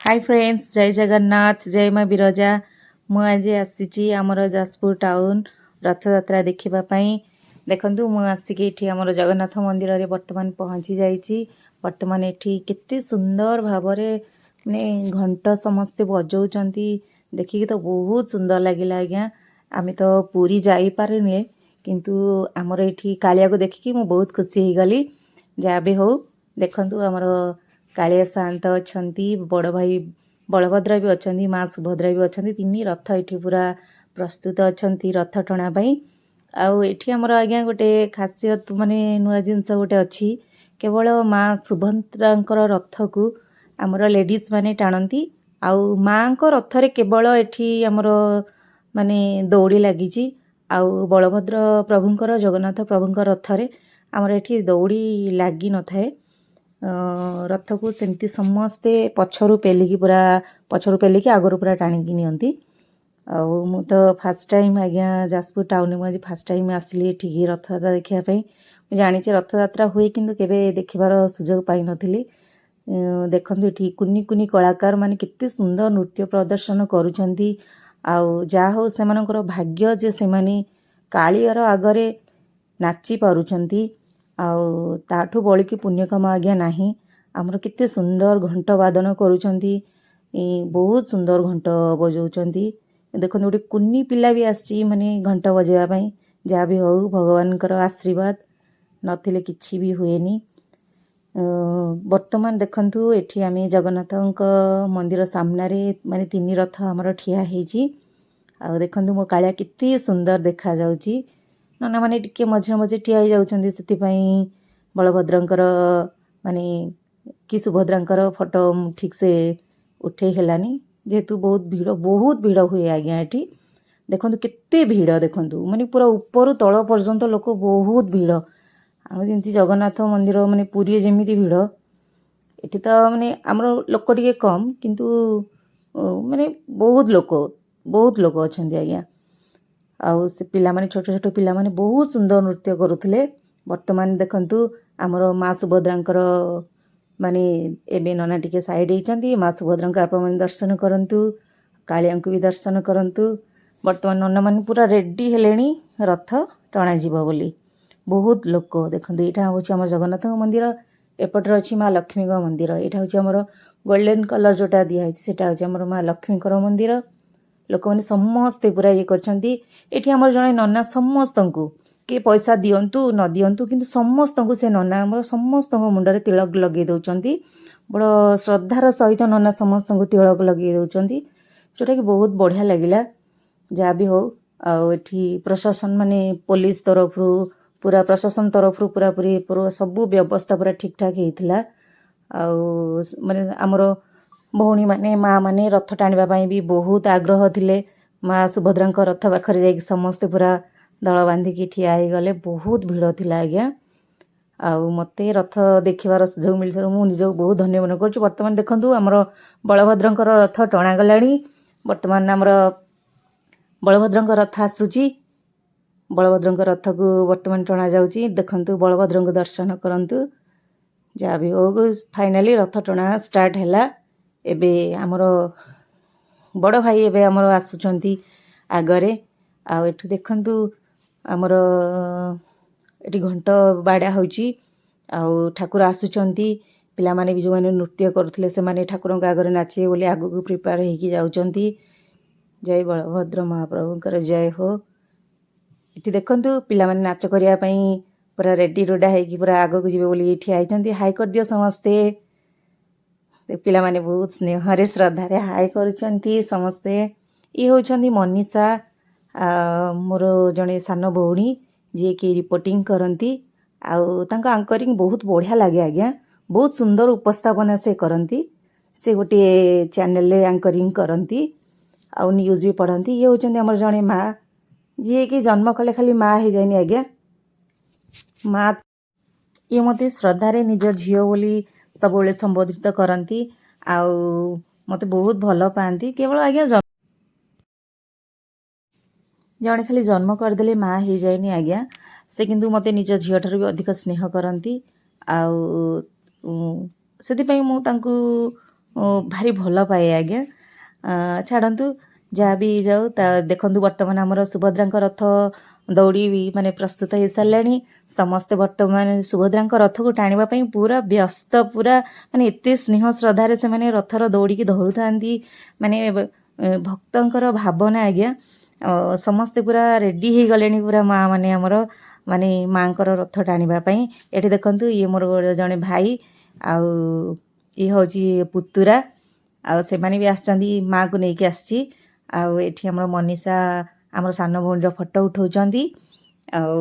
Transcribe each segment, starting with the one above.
Hi friends, जय जगन्नाथ, जय माँ बिरजा। मु आज आसी आमर जाजपुर टाउन रथयात्रा देखापी। देखु मु आसिकी आमर जगन्नाथ मंदिर रे वर्तमान पहुँची जाइए। वर्तमान एठी केते सुंदर भावरे ने घंट समस्ते बजाउछंती। देखिकी तो बहुत सुंदर लगिला आज्ञा। आमे तो पूरी जाई पारेनी, किंतु आमर एठी कालिया को देखिकी मु बहुत खुशी हो गली। जहाँ भी हो देखंतु आमर कालिया शांत अछंती, बड़ भाई बलभद्र भी अछंती, माँ सुभद्रा भी अछंती। तीन रथ एठी पूरा प्रस्तुत अछंती रथ टणा पई। आउ एठी हमर आज्ञा गोटे खासियत माने नुआ जिनस गोटे अछि। केवल माँ सुभद्रांकर रथ को आमर लेडीज माने टाणंती। आउ माँ को रथ रे केवल एठी हमर माने दौड़ी लागिची। आउ बलभद्र प्रभुंकर जगन्नाथ प्रभुंकर रथ रे आमर एठी दौड़ी लागी न थाए। रथ को सेमती समस्ते पछरु पेलिकी पूरा पछरु पेलिकी आगरु पूरा टाणिकी नियंती। आउ मु तो फास्ट टाइम आज्ञा जाजपुर टाउन में आज फास्ट टाइम आसली एठिकी रथयात्रा देखापी। जानी रथयात्रा हुए किंतु केबे देखिबार सुजोग पाई नथिली। देखंतु एठी कुनी कुनी कलाकार माने केते सुंदर नृत्य प्रदर्शन करूछंती। आउ जा हो सेमानकर भाग्य जे सेमाने कालियर आगरे नाची पारुछंती। आउ ताठू बड़ी की पुण्य कम आज्ञा नाही। आमर केते सुंदर घंट वादन करूछंती। बहुत सुंदर घंट बजाउछंती। देखो गोटे कुनी पिला भी आसी माने घंट बजेवा पई। जहाँ भी हो भगवानकर आशीर्वाद नथिले किछि भी हुएनी। वर्तमान देखंतु एठी आमे जगन्नाथଙ୍କ मंदिर सामने रे माने तीन रथ हमर ठिया हेची। आ देखंतु मो कालिया कितनी सुंदर देखा जाउची। नना माने टिके मझे मझे ठिया हो जाउछंती। सेति पई बलभद्रंकर माने कि सुभद्रांकर फोटो ठीक से उठे हेलानी, जेहेतु बहुत भीड़ हुए आज्ञा एठी। देखंतु केते भीड़ देखंतु माने पूरा ऊपर तळ पर्यंत लोक बहुत भीड़। आम जमी जगन्नाथ मंदिर माने पुरी जेमिति भीड़ एठी तो माने आमर लोक टिके कम, किंतु माने बहुत लोक अछंती आज्ञा। आउ से पिला माने छोट छोट पिला माने बहुत सुंदर नृत्य करुथिले। वर्तमान देखंतु आमर माँ सुभद्रांकर माने एबे नना टिके साइड होइचंती। माँ सुभद्रांकर आप माने दर्शन करंतु, कालियांकु भी दर्शन करंतु। वर्तमान नना माने पूरा रेडी हेलेनी रथ टणा जीव बोली। बहुत लोक देखंतु एठा होची हमर जगन्नाथ मंदिर। एपटर अछि माँ लक्ष्मी मंदिर। एठा होची हमर गोल्डन कलर जोटा दिया है सेटा होची हमर माँ लक्ष्मीकर मंदिर। लोक माने समस्ते पूरा ये करछंती। एठी हमर जणे नना समस्तंकु के पैसा दियंतु न दियंतु, किंतु समस्तंकु से नना हमर समस्तंक मुंडरे तिलक लगे दउचंती। बड़ श्रद्धार सहित नना समस्तंकु तिलक लगे दउचंती, जोटा कि बहुत बढ़िया लागिला। जहाँ भी हो आउ एठी प्रशासन माने पुलिस तरफ पूरा प्रशासन तरफ पूरा पूरा सब व्यवस्था पूरा ठीक ठाक हेइथिला। आउ माने हमर भौणी माने माँ माने रथ टाणिबा पई भी बहुत आग्रह थिले। माँ सुभद्रांक रथ पाखरे जाई समस्ते पूरा दल बांधिकी ठिया हो गले। बहुत भीड़ थिला आज्ञा। आउ मते रथ देखिबार सुजोग मिलथि, मु निजो बहुत धन्यवाद करछु। वर्तमान देखंतु हमर बलभद्रंकर रथ टणा गलाणी। वर्तमान हमर बलभद्रंक रथ आसुची। बलभद्रंक रथ को वर्तमान टणा जाउची। देखंतु बलभद्रंक दर्शन करंतु। जा भी हो फाइनली रथ टणा स्टार्ट हैला। एबे हमर बड़ भाई एबे हमर आसुचंती आगरे। आ एठु देखंतु हमर एठी घंट बाड़ा होची। आउ ठाकुर आसुचंती। पिला माने भी जो माने नृत्य करथले से माने ठाकुरंक आगरे नाचे बोली आगु को प्रिपेयर हेकी जाउचंती। जय बलभद्र महाप्रभुंकर जय हो। एठी देखंतु पिला माने नाच करिया पई पूरा रेडी रोडा हेकी पूरा आगु को जिवे बोली एठी आइचंती। हाई कर दियो समस्ते। पिला माने बहुत स्नेह रे श्रद्धा रे हाई करूचंती समस्ते। ये होचंती मनीषा, मोर जणे सान भौणी जे कि रिपोर्टिंग करंती। आउ तांका एंकरिंग बहुत बढ़िया लागे आज्ञा। बहुत सुंदर उपस्थापना से करंती। से गोटे चैनल रे एंकरिंग करंती आउ न्यूज भी पढ़ंती। ये होचंती हमर जणे माँ जे कि जन्म कले खाली माँ हे जाइनी आज्ञा। माँ ये मते श्रद्धा रे निज झियो बोली सबले संबोधित करंती। आउ मते बहुत भलो पांती। केवल आज्ञा जणे खाली जन्म करदेले माँ हो जाएनी आज्ञा। से किंतु मते निज झियो ठारू भी अधिक स्नेह करंती। आउ सेति पई मु तांकु ଭାରି ଭଲ ପାଏ ଆଜ୍ଞା। ଛାଡ଼ନ୍ତୁ ଯାହା ବି ଯାଉ ଦେଖନ୍ତୁ ବର୍ତ୍ତମାନ ଆମର ସୁଭଦ୍ରାଙ୍କ ରଥ ଦୌଡ଼ି ମାନେ ପ୍ରସ୍ତୁତ ହେଇସାରିଲାଣି। ସମସ୍ତେ ବର୍ତ୍ତମାନ ସୁଭଦ୍ରାଙ୍କ ରଥକୁ ଟାଣିବା ପାଇଁ ପୁରା ବ୍ୟସ୍ତ, ପୁରା ମାନେ ଏତେ ସ୍ନେହ ଶ୍ରଦ୍ଧାରେ ସେମାନେ ରଥର ଦୌଡ଼ିକି ଧରୁଥାନ୍ତି। ମାନେ ଭକ୍ତଙ୍କର ଭାବନା ଆଜ୍ଞା। ସମସ୍ତେ ପୁରା ରେଡ଼ି ହେଇଗଲେଣି ପୁରା ମା ମାନେ ଆମର ମାନେ ମାଙ୍କର ରଥ ଟାଣିବା ପାଇଁ। ଏଠି ଦେଖନ୍ତୁ ଇଏ ମୋର ଜଣେ ଭାଇ, ଆଉ ଇଏ ହେଉଛି ପୁତୁରା, ଆଉ ସେମାନେ ବି ଆସିଛନ୍ତି, ମାଆକୁ ନେଇକି ଆସିଛି। ଆଉ ଏଠି ଆମର ମନୀଷା ଆମର ସାନ ଭଉଣୀର ଫଟୋ ଉଠାଉଛନ୍ତି। ଆଉ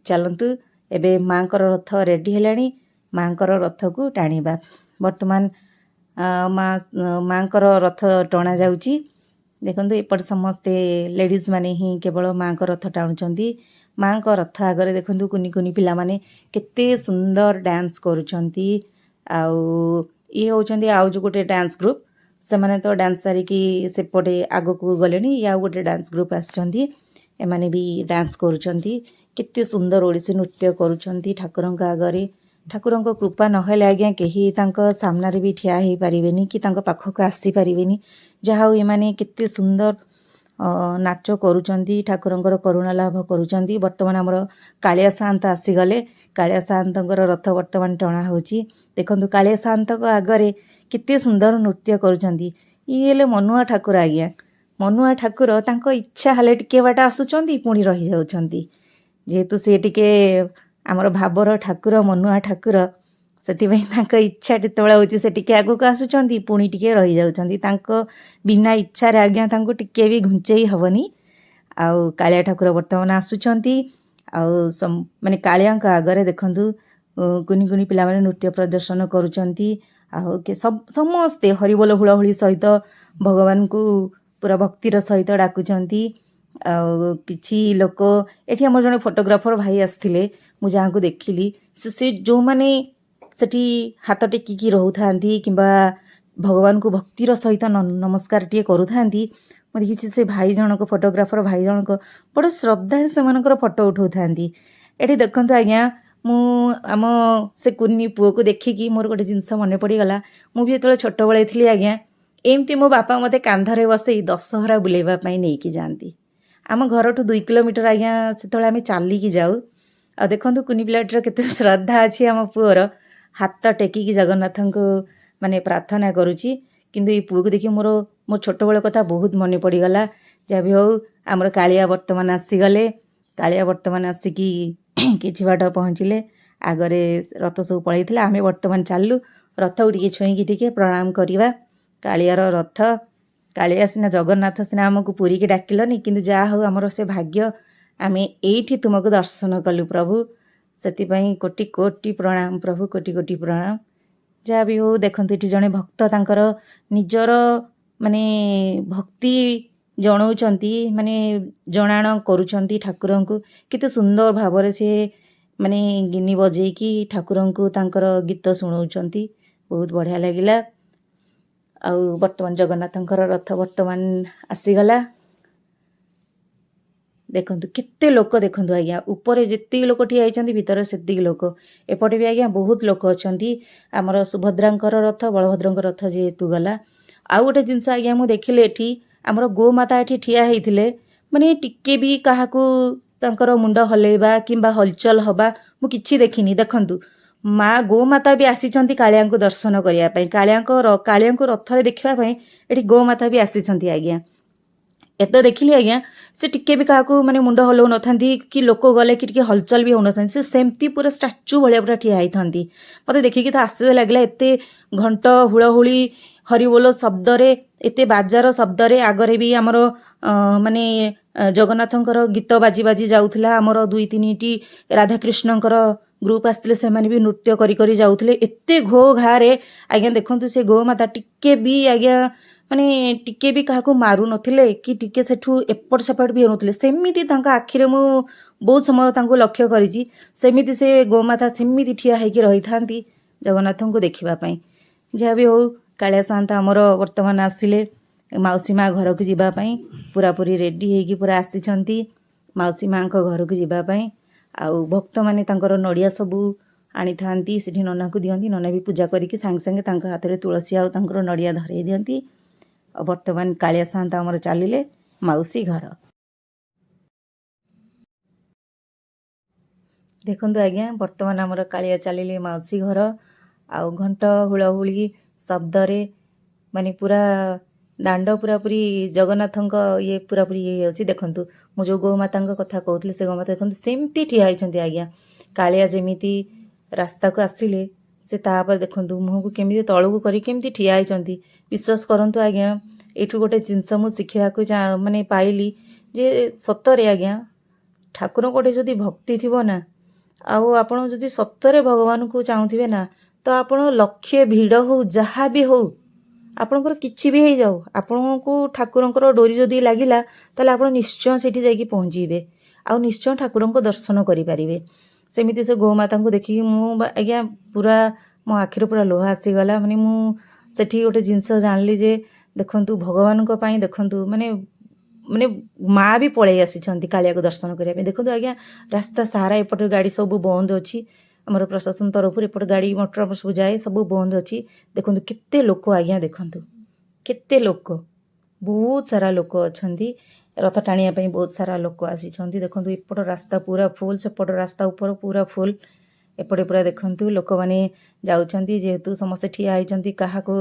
ଚାଲନ୍ତୁ ଏବେ ମାଙ୍କର ରଥ ରେଡ଼ି ହେଲାଣି, ମାଙ୍କର ରଥକୁ ଟାଣିବା। ବର୍ତ୍ତମାନ ମାଙ୍କର ରଥ ଟଣା ଯାଉଛି। ଦେଖନ୍ତୁ ଏପଟେ ସମସ୍ତେ ଲେଡ଼ିଜ୍ ମାନେ ହିଁ କେବଳ ମାଙ୍କ ରଥ ଟାଣୁଛନ୍ତି। ମାଙ୍କ ରଥ ଆଗରେ ଦେଖନ୍ତୁ କୁନି କୁନି ପିଲାମାନେ କେତେ ସୁନ୍ଦର ଡ୍ୟାନ୍ସ କରୁଛନ୍ତି। ଆଉ ଇଏ ହେଉଛନ୍ତି ଆଉ ଯେଉଁ ଗୋଟେ ଡ୍ୟାନ୍ସ ଗ୍ରୁପ୍, ସେମାନେ ତ ଡ୍ୟାନ୍ସ ସାରିକି ସେପଟେ ଆଗକୁ ଗଲେଣି। ଇଏ ଆଉ ଗୋଟେ ଡ୍ୟାନ୍ସ ଗ୍ରୁପ୍ ଆସିଛନ୍ତି, ଏମାନେ ବି ଡ୍ୟାନ୍ସ କରୁଛନ୍ତି। କେତେ ସୁନ୍ଦର ଓଡ଼ିଶୀ ନୃତ୍ୟ କରୁଛନ୍ତି ଠାକୁରଙ୍କ ଆଗରେ। ଠାକୁରଙ୍କ କୃପା ନହେଲେ ଆଜ୍ଞା କେହି ତାଙ୍କ ସାମ୍ନାରେ ବି ଠିଆ ହେଇପାରିବେନି କି ତାଙ୍କ ପାଖକୁ ଆସିପାରିବେନି। ଯାହା ହଉ ଏମାନେ କେତେ ସୁନ୍ଦର ନାଚ କରୁଛନ୍ତି, ଠାକୁରଙ୍କର କରୁଣା ଲାଭ କରୁଛନ୍ତି। ବର୍ତ୍ତମାନ ଆମର କାଳିଆ ସାଆନ୍ତ ଆସିଗଲେ। କାଳିଆ ସାଆନ୍ତଙ୍କର ରଥ ବର୍ତ୍ତମାନ ଟଣା ହେଉଛି। ଦେଖନ୍ତୁ କାଳିଆ ସାଆନ୍ତଙ୍କ ଆଗରେ କେତେ ସୁନ୍ଦର ନୃତ୍ୟ କରୁଛନ୍ତି। ଇଏ ହେଲେ ମନୁଆ ଠାକୁର ଆଜ୍ଞା। ମନୁଆ ଠାକୁର ତାଙ୍କ ଇଚ୍ଛା ହେଲେ ଟିକେ ବାଟ ଆସୁଛନ୍ତି, ପୁଣି ରହିଯାଉଛନ୍ତି। ଯେହେତୁ ସେ ଟିକେ ଆମର ଭାବର ଠାକୁର, ମନୁଆ ଠାକୁର, ସେଥିପାଇଁ ତାଙ୍କ ଇଚ୍ଛା ଯେତେବେଳେ ହେଉଛି ସେ ଟିକେ ଆଗକୁ ଆସୁଛନ୍ତି, ପୁଣି ଟିକେ ରହିଯାଉଛନ୍ତି। ତାଙ୍କ ବିନା ଇଚ୍ଛାରେ ଆଜ୍ଞା ତାଙ୍କୁ ଟିକେ ବି ଘୁଞ୍ଚେଇ ହେବନି। ଆଉ କାଳିଆ ଠାକୁର ବର୍ତ୍ତମାନ ଆସୁଛନ୍ତି। ଆଉ ମାନେ କାଳିଆଙ୍କ ଆଗରେ ଦେଖନ୍ତୁ କୁନି କୁନି ପିଲାମାନେ ନୃତ୍ୟ ପ୍ରଦର୍ଶନ କରୁଛନ୍ତି। ଆଉ ସମସ୍ତେ ହରିବୋଲ ହୁଳହୁଳି ସହିତ ଭଗବାନଙ୍କୁ ପୁରା ଭକ୍ତିର ସହିତ ଡାକୁଛନ୍ତି। ଆଉ କିଛି ଲୋକ ଏଠି ଆମର ଜଣେ ଫଟୋଗ୍ରାଫର ଭାଇ ଆସିଥିଲେ, ମୁଁ ଯାହାଙ୍କୁ ଦେଖିଲି ସେ ଯେଉଁମାନେ ସେଠି ହାତ ଟେକିକି ରହୁଥାନ୍ତି କିମ୍ବା ଭଗବାନଙ୍କୁ ଭକ୍ତିର ସହିତ ନମସ୍କାରଟିଏ କରୁଥାନ୍ତି, ମୁଁ ଦେଖିଛି ସେ ଭାଇ ଜଣକ, ଫଟୋଗ୍ରାଫର ଭାଇ ଜଣକ ବଡ଼ ଶ୍ରଦ୍ଧାରେ ସେମାନଙ୍କର ଫଟୋ ଉଠାଉଥାନ୍ତି। ଏଠି ଦେଖନ୍ତୁ ଆଜ୍ଞା, ମୁଁ ଆମ ସେ କୁନି ପୁଅକୁ ଦେଖିକି ମୋର ଗୋଟେ ଜିନିଷ ମନେ ପଡ଼ିଗଲା। ମୁଁ ବି ଯେତେବେଳେ ଛୋଟବେଳେ ଥିଲି ଆଜ୍ଞା, ଏମିତି ମୋ ବାପା ମୋତେ କାନ୍ଧରେ ବସେଇ ଦଶହରା ବୁଲେଇବା ପାଇଁ ନେଇକି ଯାଆନ୍ତି। ଆମ ଘରଠୁ 2 କିଲୋମିଟର ଆଜ୍ଞା ସେତେବେଳେ ଆମେ ଚାଲିକି ଯାଉ। ଆଉ ଦେଖନ୍ତୁ କୁନି ପିଲାଟିର କେତେ ଶ୍ରଦ୍ଧା ଅଛି ଆମ ପୁଅର, ହାତ ଟେକିକି ଜଗନ୍ନାଥଙ୍କୁ ମାନେ ପ୍ରାର୍ଥନା କରୁଛି। କିନ୍ତୁ ଏଇ ପୁଅକୁ ଦେଖି ମୋ ଛୋଟବେଳ କଥା ବହୁତ ମନେ ପଡ଼ିଗଲା। ଯାହା ବି ହଉ ଆମର କାଳିଆ ବର୍ତ୍ତମାନ ଆସିଗଲେ। କାଳିଆ ବର୍ତ୍ତମାନ ଆସିକି କିଛି ବାଟ ପହଞ୍ଚିଲେ। ଆଗରେ ରଥ ସବୁ ପଳେଇଥିଲା, ଆମେ ବର୍ତ୍ତମାନ ଚାଲିଲୁ ରଥକୁ ଟିକେ ଛୁଇଁକି ଟିକେ ପ୍ରଣାମ କରିବା। କାଳିଆର ରଥ, କାଳିଆ ସିନା, ଜଗନ୍ନାଥ ସିନା ଆମକୁ ପୁରୀକି ଡାକିଲନି, କିନ୍ତୁ ଯାହା ହଉ ଆମର ସେ ଭାଗ୍ୟ, ଆମେ ଏଇଠି ତୁମକୁ ଦର୍ଶନ କଲୁ ପ୍ରଭୁ। ସେଥିପାଇଁ କୋଟି କୋଟି ପ୍ରଣାମ ପ୍ରଭୁ, କୋଟି କୋଟି ପ୍ରଣାମ। ଯାହା ବି ହଉ ଦେଖନ୍ତୁ ଏଠି ଜଣେ ଭକ୍ତ ତାଙ୍କର ନିଜର ମାନେ ଭକ୍ତି ଜଣାଉଛନ୍ତି, ମାନେ ଜଣାଣ କରୁଛନ୍ତି ଠାକୁରଙ୍କୁ। କେତେ ସୁନ୍ଦର ଭାବରେ ସେ ମାନେ ଗିନି ବଜେଇକି ଠାକୁରଙ୍କୁ ତାଙ୍କର ଗୀତ ଶୁଣାଉଛନ୍ତି, ବହୁତ ବଢ଼ିଆ ଲାଗିଲା। ଆଉ ବର୍ତ୍ତମାନ ଜଗନ୍ନାଥଙ୍କର ରଥ ବର୍ତ୍ତମାନ ଆସିଗଲା। ଦେଖନ୍ତୁ କେତେ ଲୋକ, ଦେଖନ୍ତୁ ଆଜ୍ଞା ଉପରେ ଯେତିକି ଲୋକ ଠିଆ ହେଇଛନ୍ତି, ଭିତରେ ସେତିକି ଲୋକ। ଏପଟେ ବି ଆଜ୍ଞା ବହୁତ ଲୋକ ଅଛନ୍ତି। ଆମର ସୁଭଦ୍ରାଙ୍କର ରଥ, ବଳଭଦ୍ରଙ୍କ ରଥ ଯେହେତୁ ଗଲା। ଆଉ ଗୋଟେ ଜିନିଷ ଆଜ୍ଞା ମୁଁ ଦେଖିଲି, ଏଠି ଆମର ଗୋମାତା ଏଠି ଠିଆ ହେଇଥିଲେ, ମାନେ ଟିକେ ବି କାହାକୁ ତାଙ୍କର ମୁଣ୍ଡ ହଲେଇବା କିମ୍ବା ହଲଚଲ ହେବା ମୁଁ କିଛି ଦେଖିନି। ଦେଖନ୍ତୁ ମା ଗୋମାତା ବି ଆସିଛନ୍ତି କାଳିଆଙ୍କୁ ଦର୍ଶନ କରିବା ପାଇଁ, କାଳିଆଙ୍କୁ ରଥରେ ଦେଖିବା ପାଇଁ ଏଠି ଗୋମାତା ବି ଆସିଛନ୍ତି ଆଜ୍ଞା। ଏତେ ଦେଖିଲି ଆଜ୍ଞା, ସେ ଟିକେ ବି କାହାକୁ ମାନେ ମୁଣ୍ଡ ହଲଉ ନଥାନ୍ତି କି ଲୋକ ଗଲେ କି ଟିକେ ହଲଚଲ ବି ହେଉନଥାନ୍ତି। ସେ ସେମିତି ପୁରା ଷ୍ଟାଚୁ ଭଳିଆ ପୁରା ଠିଆ ହେଇଥାନ୍ତି। ମୋତେ ଦେଖିକି ତ ଆଶ୍ଚର୍ଯ୍ୟ ଲାଗିଲା। ଏତେ ଘଣ୍ଟ ହୁଳହୁଳି ହରିବୋଲ ଶବ୍ଦରେ, ଏତେ ବାଜାର ଶବ୍ଦରେ ଆଗରେ ବି ଆମର ମାନେ ଜଗନ୍ନାଥଙ୍କର ଗୀତ ବାଜି ବାଜି ଯାଉଥିଲା। ଆମର 2-3ଟି ରାଧାକୃଷ୍ଣଙ୍କର ଗ୍ରୁପ୍ ଆସିଥିଲେ, ସେମାନେ ବି ନୃତ୍ୟ କରି କରି ଯାଉଥିଲେ। ଏତେ ଘୋ ଘାରେ ଆଜ୍ଞା ଦେଖନ୍ତୁ ସେ ଗୋମାତା ଟିକେ ବି ଆଜ୍ଞା ମାନେ ଟିକେ ବି କାହାକୁ ମାରୁନଥିଲେ କି ଟିକେ ସେଠୁ ଏପଟ ସେପଟ ବି ହେଉନଥିଲେ। ସେମିତି ତାଙ୍କ ଆଖିରେ ମୁଁ ବହୁତ ସମୟ ତାଙ୍କୁ ଲକ୍ଷ୍ୟ କରିଛି, ସେମିତି ସେ ଗୋମାତା ସେମିତି ଠିଆ ହେଇକି ରହିଥାନ୍ତି ଜଗନ୍ନାଥଙ୍କୁ ଦେଖିବା ପାଇଁ। ଯାହା ବି ହଉ କାଳିଆ ସାଆନ୍ତ ଆମର ବର୍ତ୍ତମାନ ଆସିଲେ ମାଉସୀ ମା ଘରକୁ ଯିବା ପାଇଁ, ପୁରାପୁରି ରେଡ଼ି ହେଇକି ପୁରା ଆସିଛନ୍ତି ମାଉସୀ ମାଙ୍କ ଘରକୁ ଯିବା ପାଇଁ। ଆଉ ଭକ୍ତମାନେ ତାଙ୍କର ନଡ଼ିଆ ସବୁ ଆଣିଥାନ୍ତି ସେଠି ନନାକୁ ଦିଅନ୍ତି। ନନା ବି ପୂଜା କରିକି ସାଙ୍ଗେ ସାଙ୍ଗେ ତାଙ୍କ ହାତରେ ତୁଳସୀ ଆଉ ତାଙ୍କର ନଡ଼ିଆ ଧରେଇ ଦିଅନ୍ତି। ଆଉ ବର୍ତ୍ତମାନ କାଳିଆ ସାଆନ୍ତ ଆମର ଚାଲିଲେ ମାଉସୀ ଘର। ଦେଖନ୍ତୁ ଆଜ୍ଞା, ବର୍ତ୍ତମାନ ଆମର କାଳିଆ ଚାଲିଲେ ମାଉସୀ ଘର। ଆଉ ଘଣ୍ଟ ହୁଳହୁଳି ଶବ୍ଦରେ ମାନେ ପୁରା ଦାଣ୍ଡ ପୁରାପୁରି ଜଗନ୍ନାଥଙ୍କ ଇଏ ପୁରାପୁରି ଇଏ ହେଉଛି। ଦେଖନ୍ତୁ, ମୁଁ ଯେଉଁ ଗୋମାତାଙ୍କ କଥା କହୁଥିଲି, ସେ ଗୋମାତା ଦେଖନ୍ତୁ ସେମିତି ଠିଆ ହେଇଛନ୍ତି ଆଜ୍ଞା। କାଳିଆ ଯେମିତି ରାସ୍ତାକୁ ଆସିଲେ, ସେ ତାପରେ ଦେଖନ୍ତୁ ମୁହଁକୁ କେମିତି ତଳକୁ କରି କେମିତି ଠିଆ ହେଇଛନ୍ତି। ବିଶ୍ୱାସ କରନ୍ତୁ ଆଜ୍ଞା, ଏଇଠୁ ଗୋଟେ ଜିନିଷ ମୁଁ ଶିଖିବାକୁ ମାନେ ପାଇଲି ଯେ ସତରେ ଆଜ୍ଞା, ଠାକୁରଙ୍କ ଗୋଟେ ଯଦି ଭକ୍ତି ଥିବ ନା, ଆଉ ଆପଣ ଯଦି ସତରେ ଭଗବାନଙ୍କୁ ଚାହୁଁଥିବେ ନା, ତ ଆପଣ ଲକ୍ଷେ ଭିଡ଼ ହଉ ଯାହା ବି ହଉ, ଆପଣଙ୍କର କିଛି ବି ହେଇଯାଉ, ଆପଣଙ୍କୁ ଠାକୁରଙ୍କର ଡୋରି ଯଦି ଲାଗିଲା, ତାହେଲେ ଆପଣ ନିଶ୍ଚୟ ସେଠି ଯାଇକି ପହଞ୍ଚିବେ ଆଉ ନିଶ୍ଚୟ ଠାକୁରଙ୍କ ଦର୍ଶନ କରିପାରିବେ। ସେମିତି ସେ ଗୋମାତାଙ୍କୁ ଦେଖିକି ମୁଁ ଆଜ୍ଞା ପୁରା ମୋ ଆଖିରୁ ପୁରା ଲୁହ ଆସିଗଲା। ମାନେ ମୁଁ ସେଠି ଗୋଟେ ଜିନିଷ ଜାଣିଲି ଯେ ଦେଖନ୍ତୁ ଭଗବାନଙ୍କ ପାଇଁ ଦେଖନ୍ତୁ ମାନେ ମାନେ ମା ବି ପଳେଇ ଆସିଛନ୍ତି କାଳିଆକୁ ଦର୍ଶନ କରିବା ପାଇଁ। ଦେଖନ୍ତୁ ଆଜ୍ଞା, ରାସ୍ତା ସାରା ଏପଟେ ଗାଡ଼ି ସବୁ ବନ୍ଦ ଅଛି। ଆମର ପ୍ରଶାସନ ତରଫରୁ ଏପଟେ ଗାଡ଼ି ମଟର ସବୁ ଯାଏ, ସବୁ ବନ୍ଦ ଅଛି। ଦେଖନ୍ତୁ କେତେ ଲୋକ ଆଜ୍ଞା, ଦେଖନ୍ତୁ କେତେ ଲୋକ, ବହୁତ ସାରା ଲୋକ ଅଛନ୍ତି। ରଥ ଟାଣିବା ପାଇଁ ବହୁତ ସାରା ଲୋକ ଆସିଛନ୍ତି। ଦେଖନ୍ତୁ ଏପଟ ରାସ୍ତା ପୁରା ଫୁଲ୍, ସେପଟ ରାସ୍ତା ଉପର ପୁରା ଫୁଲ୍। ଏପଟେ ପୁରା ଦେଖନ୍ତୁ ଲୋକମାନେ ଯାଉଛନ୍ତି, ଯେହେତୁ ସମସ୍ତେ ଠିଆ ହେଇଛନ୍ତି କାହାକୁ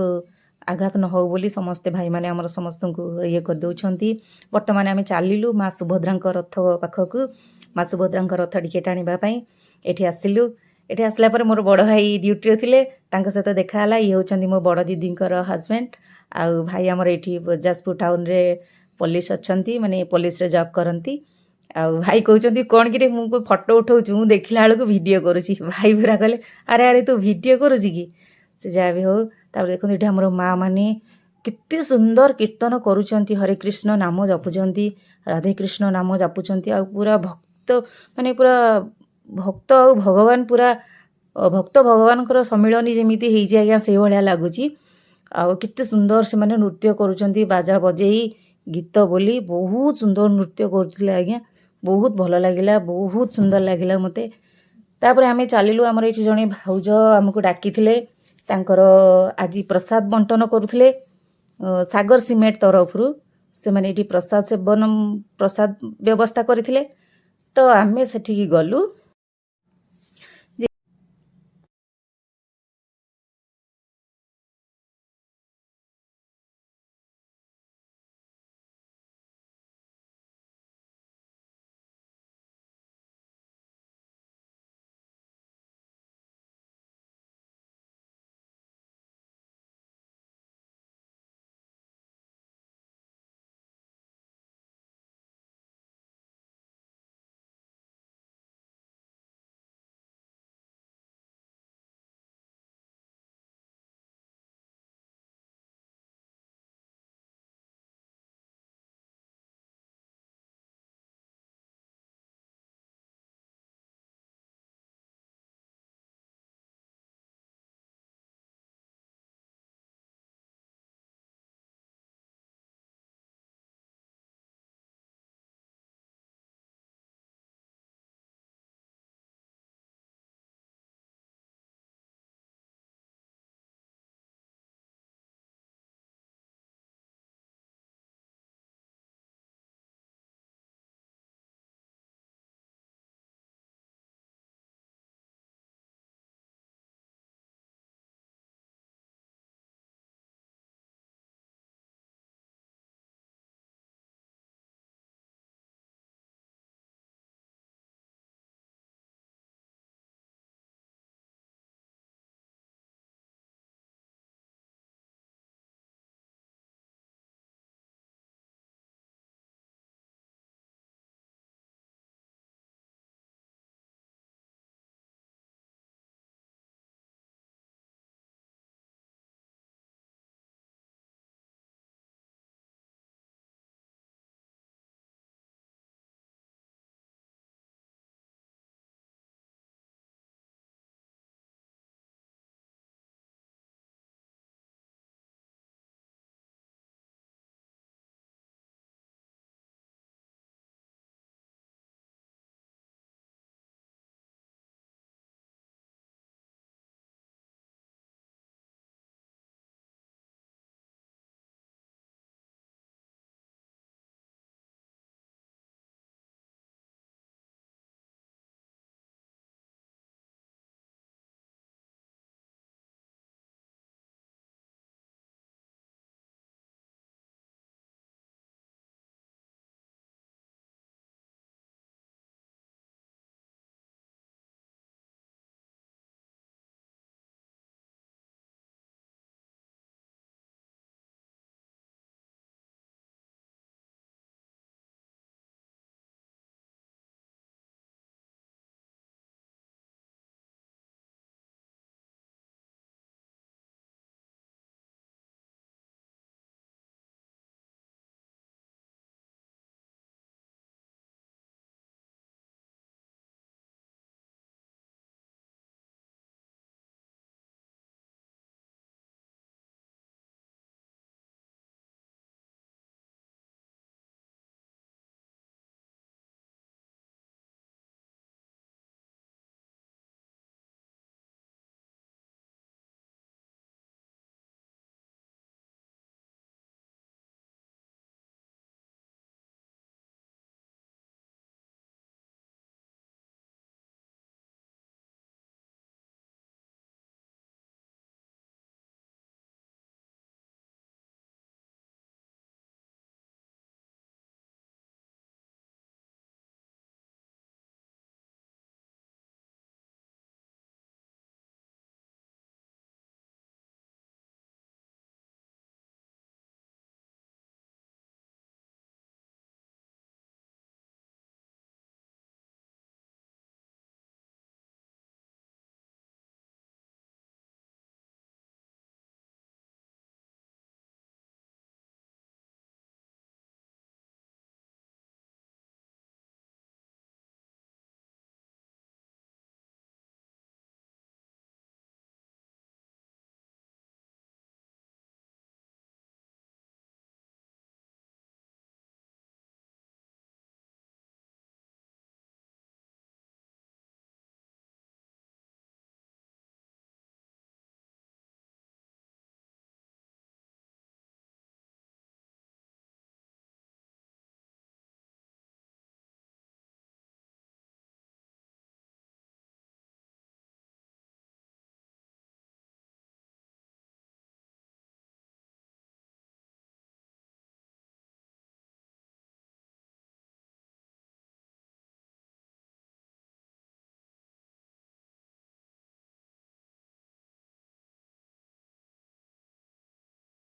ଆଘାତ ନ ହେଉ ବୋଲି ସମସ୍ତେ ଭାଇମାନେ ଆମର ସମସ୍ତଙ୍କୁ ଇଏ କରିଦେଉଛନ୍ତି। ବର୍ତ୍ତମାନ ଆମେ ଚାଲିଲୁ ମା ସୁଭଦ୍ରାଙ୍କ ରଥ ପାଖକୁ, ମା ସୁଭଦ୍ରାଙ୍କ ରଥ ଟିକେ ଟାଣିବା ପାଇଁ ଏଠି ଆସିଲୁ। ଏଠି ଆସିଲା ପରେ ମୋର ବଡ଼ ଭାଇ ଡ୍ୟୁଟିରେ ଥିଲେ, ତାଙ୍କ ସହିତ ଦେଖା ହେଲା। ଇଏ ହେଉଛନ୍ତି ମୋ ବଡ଼ ଦିଦିଙ୍କର ହଜବେଣ୍ଡ। ଆଉ ଭାଇ ଆମର ଏଠି ଯାଜପୁର ଟାଉନରେ ପୋଲିସ ଅଛନ୍ତି, ମାନେ ପୋଲିସରେ ଜବ୍ କରନ୍ତି। ଆଉ ଭାଇ କହୁଛନ୍ତି କ'ଣ କିରେ ମୁଁ ଫଟୋ ଉଠାଉଛୁ, ମୁଁ ଦେଖିଲା ବେଳକୁ ଭିଡ଼ିଓ କରୁଛି। ଭାଇ ପୁରା କହିଲେ ଆରେ ଆରେ ତୁ ଭିଡ଼ିଓ କରୁଛି କି? ସେ ଯାହା ବି ହଉ। ତାପରେ ଦେଖନ୍ତୁ ଏଠି ଆମର ମା ମାନେ କେତେ ସୁନ୍ଦର କୀର୍ତ୍ତନ କରୁଛନ୍ତି, ହରେ କୃଷ୍ଣ ନାମ ଜପୁଛନ୍ତି, ରାଧେକୃଷ୍ଣ ନାମ ଜପୁଛନ୍ତି। ଆଉ ପୁରା ଭକ୍ତ ମାନେ ପୁରା ଭକ୍ତ ଆଉ ଭଗବାନ, ପୁରା ଭକ୍ତ ଭଗବାନଙ୍କର ସମ୍ମିଳନୀ ଯେମିତି ହେଇଛି ଆଜ୍ଞା ସେଇଭଳିଆ ଲାଗୁଛି। ଆଉ କେତେ ସୁନ୍ଦର ସେମାନେ ନୃତ୍ୟ କରୁଛନ୍ତି, ବାଜା ବଜେଇ ଗୀତ ବୋଲି ବହୁତ ସୁନ୍ଦର ନୃତ୍ୟ କରୁଥିଲେ ଆଜ୍ଞା। ବହୁତ ଭଲ ଲାଗିଲା, ବହୁତ ସୁନ୍ଦର ଲାଗିଲା ମୋତେ। ତାପରେ ଆମେ ଚାଲିଲୁ, ଆମର ଏଠି ଜଣେ ଭାଉଜ ଆମକୁ ଡାକିଥିଲେ, ତାଙ୍କର ଆଜି ପ୍ରସାଦ ବଣ୍ଟନ କରୁଥିଲେ ସାଗର ସିମେଣ୍ଟ ତରଫରୁ। ସେମାନେ ଏଠି ପ୍ରସାଦ ସେବନ ପ୍ରସାଦ ବ୍ୟବସ୍ଥା କରିଥିଲେ, ତ ଆମେ ସେଠିକି ଗଲୁ।